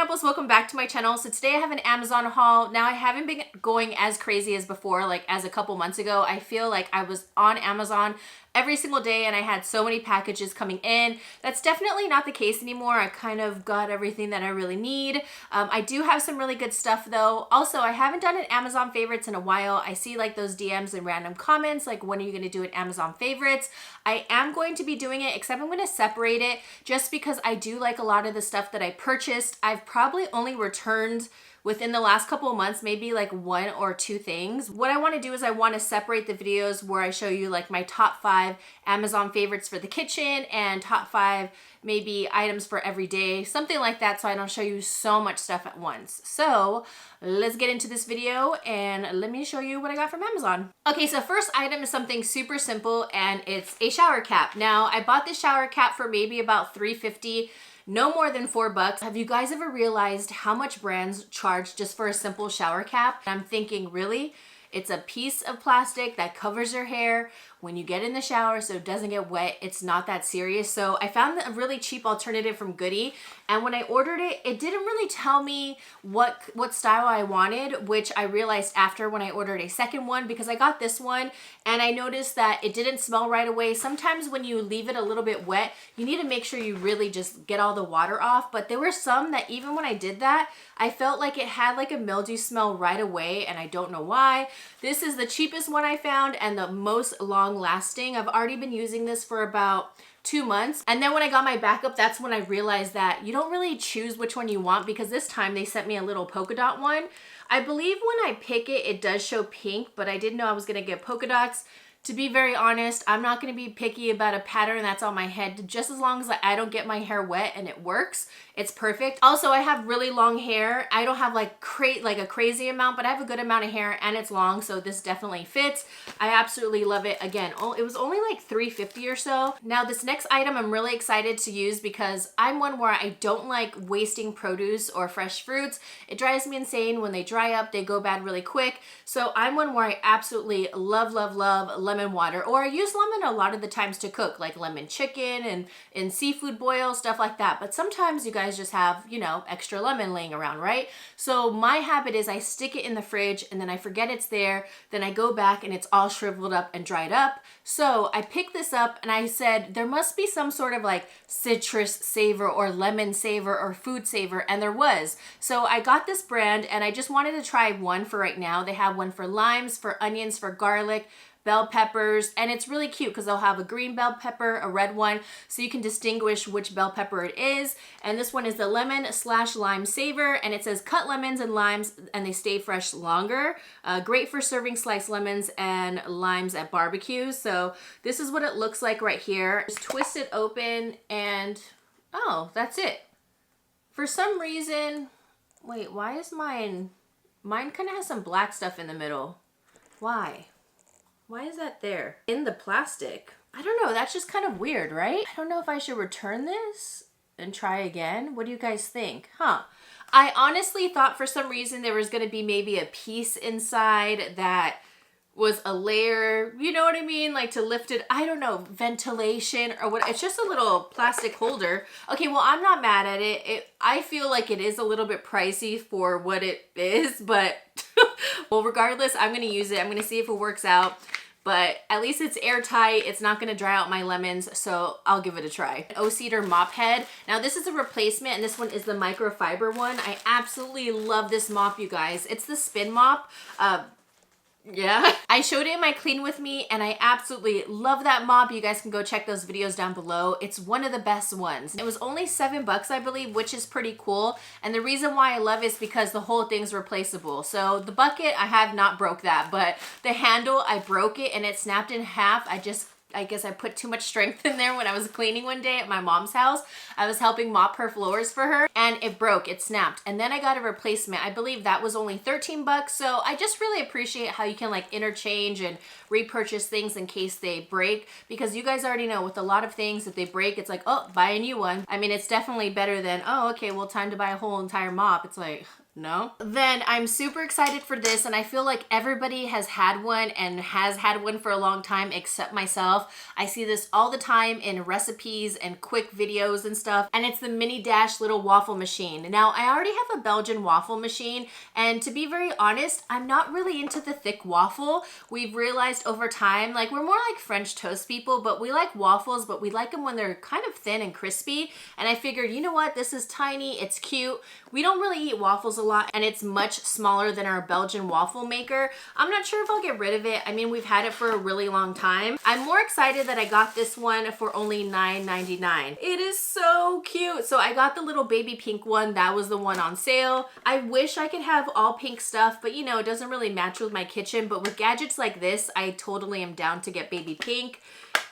pineapples, welcome back to my channel. So today I have an Amazon haul. Now I haven't been going as crazy as before, like as a couple months ago. I feel like I was on Amazon every single day and I had so many packages coming in. That's definitely not the case anymore. I kind of got everything that I really need. I do have some really good stuff though. Also, I haven't done an Amazon favorites in a while. I see like those DMs and random comments like, when are you going to do an Amazon favorites? I am going to be doing it, except I'm going to separate it just because I do like a lot of the stuff that I purchased. I've probably only returned within the last couple of months, maybe like 1 or 2 things. What I want to do is I want to separate the videos where I show you like my top 5 Amazon favorites for the kitchen and top 5 maybe items for every day, something like that, so I don't show you so much stuff at once. So let's get into this video and let me show you what I got from Amazon. Okay, so first item is something super simple and it's a shower cap. Now I bought this shower cap for maybe about $3.50. No more than $4. Have you guys ever realized how much brands charge just for a simple shower cap? I'm thinking, really? It's a piece of plastic that covers your hair when you get in the shower so it doesn't get wet. It's not that serious. So I found a really cheap alternative from Goody, and when I ordered it, it didn't really tell me what style I wanted, which I realized after when I ordered a second one, because I got this one and I noticed that it didn't smell right away. Sometimes when you leave it a little bit wet, you need to make sure you really just get all the water off. But there were some that even when I did that, I felt like it had like a mildew smell right away, and I don't know why. This is the cheapest one I found and the most long lasting. I've already been using this for about 2 months. And then when I got my backup, that's when I realized that you don't really choose which one you want, because this time they sent me a little polka dot one. I believe when I pick it, it does show pink, but I didn't know I was gonna get polka dots. To be very honest, I'm not going to be picky about a pattern that's on my head. Just as long as I don't get my hair wet and it works, it's perfect. Also, I have really long hair. I don't have like a crazy amount, but I have a good amount of hair and it's long, so this definitely fits. I absolutely love it. Again, it was only like $3.50 or so. Now, this next item I'm really excited to use because I'm one where I don't like wasting produce or fresh fruits. It drives me insane. When they dry up, they go bad really quick. So I'm one where I absolutely love lemon water, or I use lemon a lot of the times to cook, like lemon chicken and in seafood boil, stuff like that. But sometimes you guys just have, you know, extra lemon laying around, right? So my habit is I stick it in the fridge and then I forget it's there. Then I go back and it's all shriveled up and dried up. So I picked this up and I said, there must be some sort of like citrus savor or lemon savor or food savor, and there was. So I got this brand and I just wanted to try one for right now. They have one for limes, for onions, for garlic, bell peppers, and it's really cute because they'll have a green bell pepper, a red one, so you can distinguish which bell pepper it is. And this one is the lemon/lime savor, and it says cut lemons and limes and they stay fresh longer. Great for serving sliced lemons and limes at barbecues. So this is what it looks like right here. Just twist it open and oh, that's it. For some reason, wait, why is mine kind of has some black stuff in the middle. Why is that there in the plastic? I don't know, that's just kind of weird, right? I don't know if I should return this and try again. What do you guys think? I honestly thought for some reason there was gonna be maybe a piece inside that was a layer, you know what I mean? Like to lift it, I don't know, ventilation or what. It's just a little plastic holder. Okay, well, I'm not mad at it. I feel like it is a little bit pricey for what it is, but well, regardless, I'm gonna use it. I'm gonna see if it works out, but at least it's airtight. It's not gonna dry out my lemons, so I'll give it a try. O-Cedar mop head. Now this is a replacement and this one is the microfiber one. I absolutely love this mop, you guys. It's the spin mop. Yeah, I showed it in my clean with me and I absolutely love that mop. You guys can go check those videos down below. It's one of the best ones. It was only $7, I believe, which is pretty cool. And the reason why I love it is because the whole thing's replaceable. So the bucket, I have not broke that, but the handle, I broke it and it snapped in half. I guess I put too much strength in there when I was cleaning one day at my mom's house. I was helping mop her floors for her and it broke, it snapped. And then I got a replacement. I believe that was only $13. So I just really appreciate how you can like interchange and repurchase things in case they break, because you guys already know with a lot of things, if they break, it's like, oh, buy a new one. I mean, it's definitely better than, oh, okay, well, time to buy a whole entire mop. It's like, No? Then I'm super excited for this, and I feel like everybody has had one and has had one for a long time except myself. I see this all the time in recipes and quick videos and stuff, and it's the Mini Dash little waffle machine. Now, I already have a Belgian waffle machine, and to be very honest, I'm not really into the thick waffle. We've realized over time, like, we're more like French toast people, but we like waffles, but we like them when they're kind of thin and crispy. And I figured, you know what, this is tiny, it's cute. We don't really eat waffles a lot, and it's much smaller than our Belgian waffle maker. I'm not sure if I'll get rid of it. I mean, we've had it for a really long time. I'm more excited that I got this one for only $9.99. It is so cute. So I got the little baby pink one. That was the one on sale. I wish I could have all pink stuff, but you know, it doesn't really match with my kitchen. But with gadgets like this, I totally am down to get baby pink.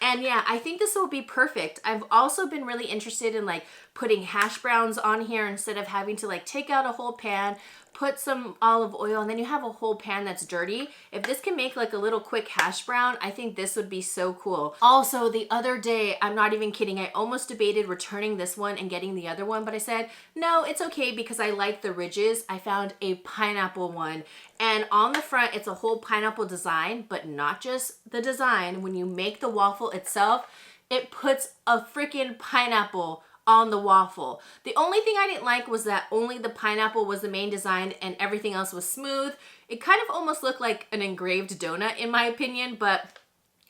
And yeah, I think this will be perfect. I've also been really interested in like putting hash browns on here instead of having to like take out a whole pan, put some olive oil, and then you have a whole pan that's dirty. If this can make like a little quick hash brown, I think this would be so cool. Also, the other day, I'm not even kidding, I almost debated returning this one and getting the other one, but I said, no, it's okay because I like the ridges. I found a pineapple one, and on the front, it's a whole pineapple design, but not just the design. When you make the waffle itself, it puts a freaking pineapple on the waffle. The only thing I didn't like was that only the pineapple was the main design and everything else was smooth. It kind of almost looked like an engraved donut in my opinion, but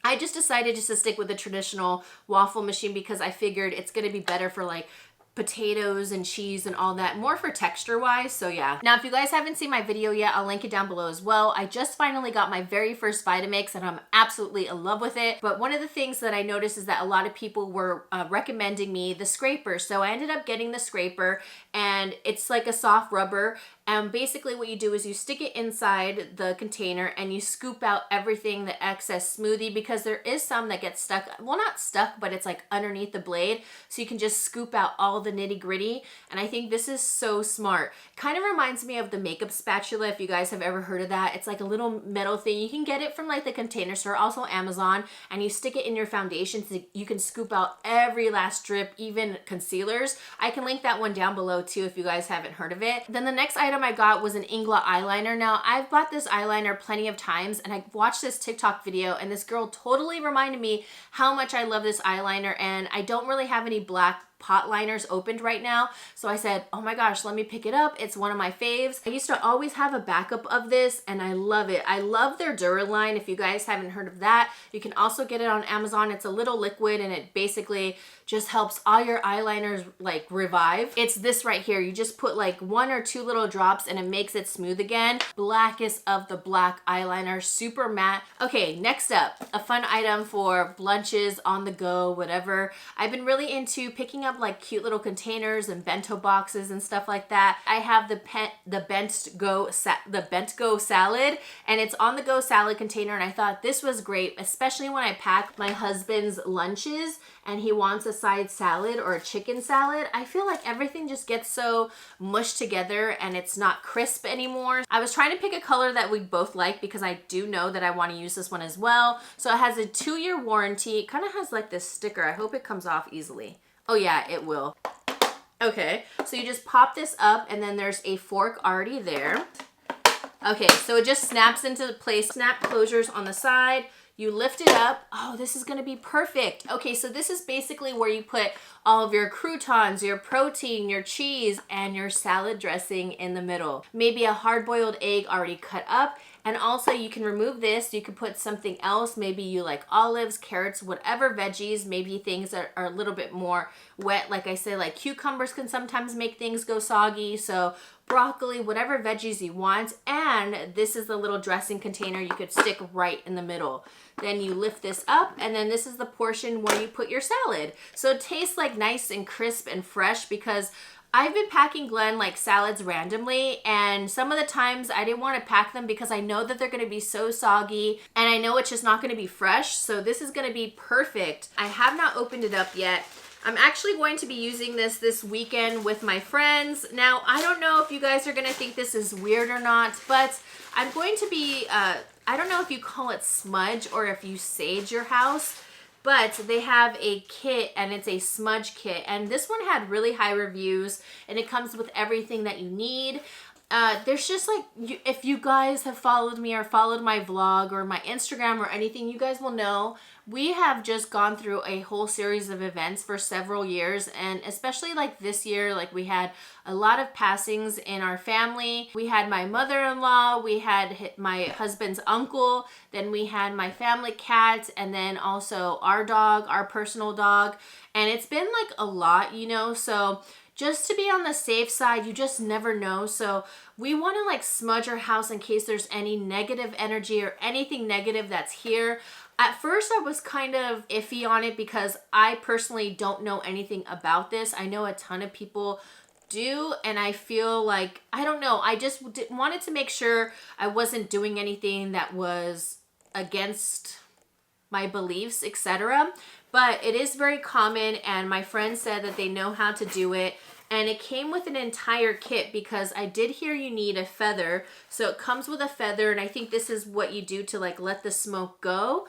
I just decided just to stick with the traditional waffle machine because I figured it's gonna be better for like potatoes and cheese and all that, more for texture wise. So yeah. Now, if you guys haven't seen my video yet, I'll link it down below as well. I just finally got my very first Vitamix and I'm absolutely in love with it. But one of the things that I noticed is that a lot of people were recommending me the scraper. So I ended up getting the scraper, and it's like a soft rubber. And basically what you do is you stick it inside the container and you scoop out everything, the excess smoothie, because there is some that gets stuck, well, not stuck, but it's like underneath the blade. So you can just scoop out all the nitty gritty. And I think this is so smart. Kind of reminds me of the makeup spatula, if you guys have ever heard of that. It's like a little metal thing. You can get it from like the Container Store, also Amazon, and you stick it in your foundation so you can scoop out every last drip, even concealers. I can link that one down below too if you guys haven't heard of it. Then the next item I got was an Inglot eyeliner. Now, I've bought this eyeliner plenty of times, and I watched this TikTok video, and this girl totally reminded me how much I love this eyeliner, and I don't really have any black pot liners opened right now. So I said, oh my gosh, let me pick it up. It's one of my faves. I used to always have a backup of this, and I love it. I love their Dura line. If you guys haven't heard of that, you can also get it on Amazon. It's a little liquid, and it basically just helps all your eyeliners like revive. It's this right here. You just put like 1 or 2 little drops and it makes it smooth again. Blackest of the black eyeliner, super matte. Okay, next up, a fun item for lunches, on the go, whatever. I've been really into picking up like cute little containers and bento boxes and stuff like that. I have the Bento salad, and it's on the go salad container, and I thought this was great, especially when I pack my husband's lunches and he wants a side salad or a chicken salad. I feel like everything just gets so mushed together and it's not crisp anymore. I was trying to pick a color that we both like because I do know that I want to use this one as well. So it has a 2-year warranty. It kind of has like this sticker. I hope it comes off easily. Oh yeah, it will. Okay, so you just pop this up, and then there's a fork already there. Okay, so it just snaps into place. Snap closures on the side. You lift it up. Oh, this is gonna be perfect. Okay, so this is basically where you put all of your croutons, your protein, your cheese, and your salad dressing in the middle. Maybe a hard-boiled egg already cut up. And also you can remove this. You can put something else. Maybe you like olives, carrots, whatever veggies, maybe things that are a little bit more wet. Like I said, like cucumbers can sometimes make things go soggy. So broccoli, whatever veggies you want. And this is the little dressing container you could stick right in the middle. Then you lift this up, and then this is the portion where you put your salad. So it tastes like nice and crisp and fresh, because I've been packing Glenn like salads randomly, and some of the times I didn't want to pack them because I know that they're going to be so soggy, and I know it's just not going to be fresh. So this is going to be perfect. I have not opened it up yet. I'm actually going to be using this weekend with my friends. Now, I don't know if you guys are going to think this is weird or not, but I'm going to be, I don't know if you call it smudge or if you sage your house, but they have a kit, and it's a smudge kit, and this one had really high reviews, and it comes with everything that you need. there's just like, if you guys have followed me or followed my vlog or my Instagram or anything, you guys will know we have just gone through a whole series of events for several years, and especially like this year, like we had a lot of passings in our family. We had my mother-in-law, we had my husband's uncle, then we had my family cat, and then also our dog, our personal dog, and it's been like a lot, you know, so just to be on the safe side, you just never know. So we want to like smudge our house in case there's any negative energy or anything negative that's here. At first, I was kind of iffy on it because I personally don't know anything about this. I know a ton of people do, and I feel like, I don't know, I just wanted to make sure I wasn't doing anything that was against my beliefs, etc. But it is very common, and my friend said that they know how to do it. And it came with an entire kit because I did hear you need a feather. So it comes with a feather, and I think this is what you do to like let the smoke go.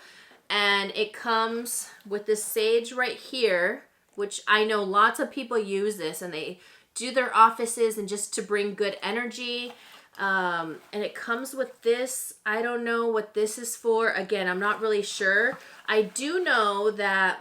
And it comes with this sage right here, which I know lots of people use this and they do their offices and just to bring good energy. And it comes with this. I don't know what this is for. Again, I'm not really sure. I do know that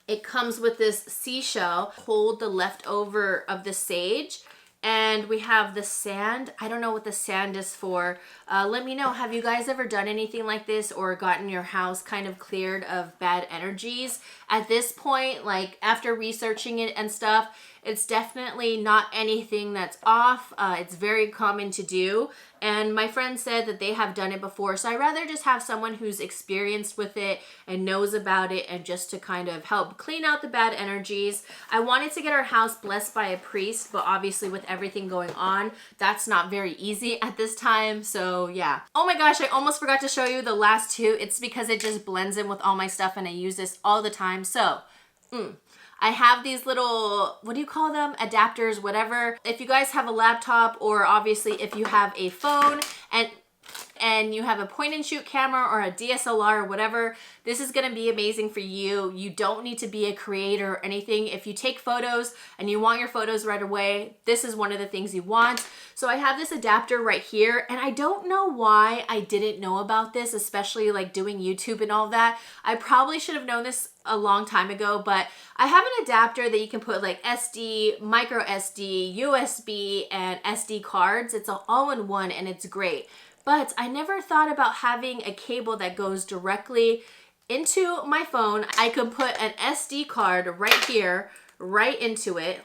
it comes with this seashell, hold the leftover of the sage, and we have the sand. I don't know what the sand is for. Let me know, have you guys ever done anything like this or gotten your house kind of cleared of bad energies? At this point, like after researching it and stuff, it's definitely not anything that's off. It's very common to do. And my friend said that they have done it before. So I'd rather just have someone who's experienced with it and knows about it, and just to kind of help clean out the bad energies. I wanted to get our house blessed by a priest, but obviously with everything going on, that's not very easy at this time. So yeah. Oh my gosh, I almost forgot to show you the last two. It's because it just blends in with all my stuff and I use this all the time. So, I have these little, what do you call them? Adapters, whatever. If you guys have a laptop, or obviously if you have a phone and you have a point and shoot camera or a DSLR or whatever, this is gonna be amazing for you. You don't need to be a creator or anything. If you take photos and you want your photos right away, this is one of the things you want. So I have this adapter right here, and I don't know why I didn't know about this, especially like doing YouTube and all that. I probably should have known this a long time ago, but I have an adapter that you can put like SD, micro SD, USB, and SD cards. It's all in one, and it's great. But I never thought about having a cable that goes directly into my phone. I could put an SD card right here, right into it.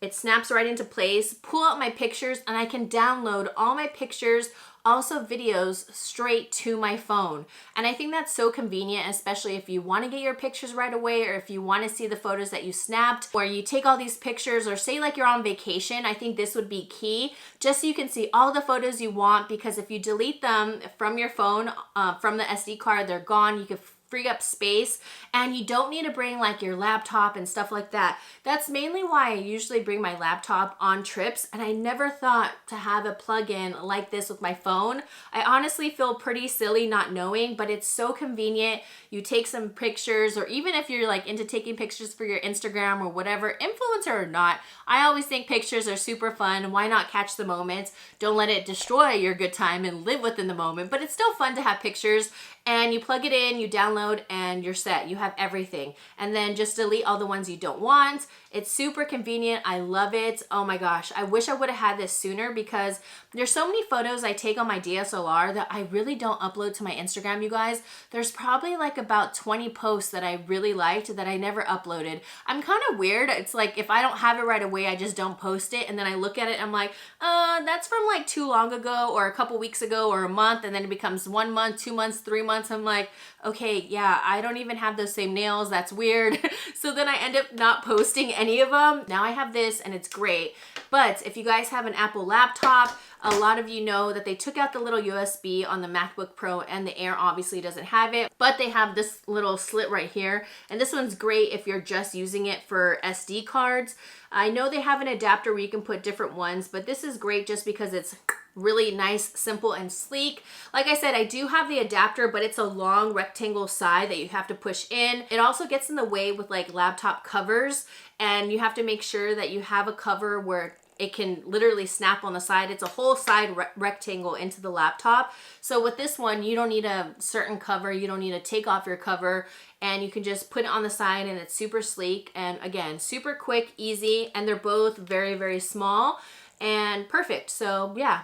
It snaps right into place, pull out my pictures, and I can download all my pictures, also videos, straight to my phone. And I think that's so convenient, especially if you want to get your pictures right away, or if you want to see the photos that you snapped, or you take all these pictures, or say like you're on vacation. I think this would be key, just so you can see all the photos you want, because if you delete them from your phone, from the SD card, they're gone. You can free up space, and you don't need to bring like your laptop and stuff like that. That's mainly why I usually bring my laptop on trips, and I never thought to have a plug-in like this with my phone. I honestly feel pretty silly not knowing, but it's so convenient. You take some pictures, or even if you're like into taking pictures for your Instagram or whatever, influencer or not, I always think pictures are super fun. Why not catch the moments? Don't let it destroy your good time and live within the moment, but it's still fun to have pictures. And you plug it in, you download, and you're set. You have everything. And then just delete all the ones you don't want. It's super convenient. I love it. Oh my gosh. I wish I would have had this sooner, because there's so many photos I take on my DSLR that I really don't upload to my Instagram, you guys. There's probably like about 20 posts that I really liked that I never uploaded. I'm kind of weird. It's like if I don't have it right away, I just don't post it. And then I look at it and I'm like, that's from like too long ago, or a couple weeks ago, or a month. And then it becomes 1 month, 2 months, 3 months. I'm like, okay, yeah, I don't even have those same nails. That's weird. So then I end up not posting any of them. Now I have this, and it's great. But if you guys have an Apple laptop, a lot of you know that they took out the little USB on the MacBook Pro, and the Air obviously doesn't have it, but they have this little slit right here. And this one's great if you're just using it for SD cards. I know they have an adapter where you can put different ones, but this is great just because it's Really nice, simple, and sleek. Like I said, I do have the adapter, but it's a long rectangle side that you have to push in. It also gets in the way with like laptop covers, and you have to make sure that you have a cover where it can literally snap on the side. It's a whole side rectangle into the laptop. So with this one, you don't need a certain cover. You don't need to take off your cover, and you can just put it on the side, and it's super sleek. And again, super quick, easy, and they're both very, very small and perfect. So yeah,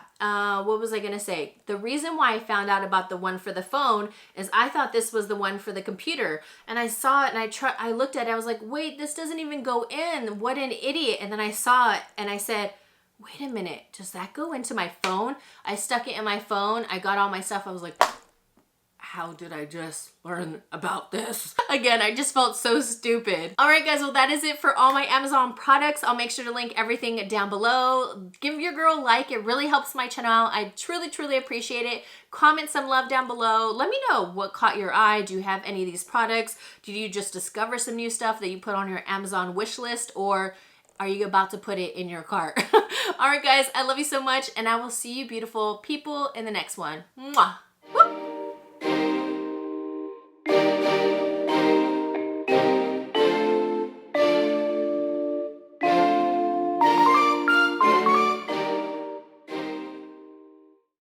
what was I gonna say? The reason why I found out about the one for the phone is I thought this was the one for the computer, and I saw it and I looked at it, I was like, wait, this doesn't even go in, what an idiot. And then I saw it and I said, wait a minute, does that go into my phone? I stuck it in my phone, I got all my stuff, I was like, how did I just learn about this? Again, I just felt so stupid. All right, guys, well, that is it for all my Amazon products. I'll make sure to link everything down below. Give your girl a like. It really helps my channel. I truly, truly appreciate it. Comment some love down below. Let me know what caught your eye. Do you have any of these products? Did you just discover some new stuff that you put on your Amazon wish list, or are you about to put it in your cart? All right, guys, I love you so much, and I will see you beautiful people in the next one. Mwah.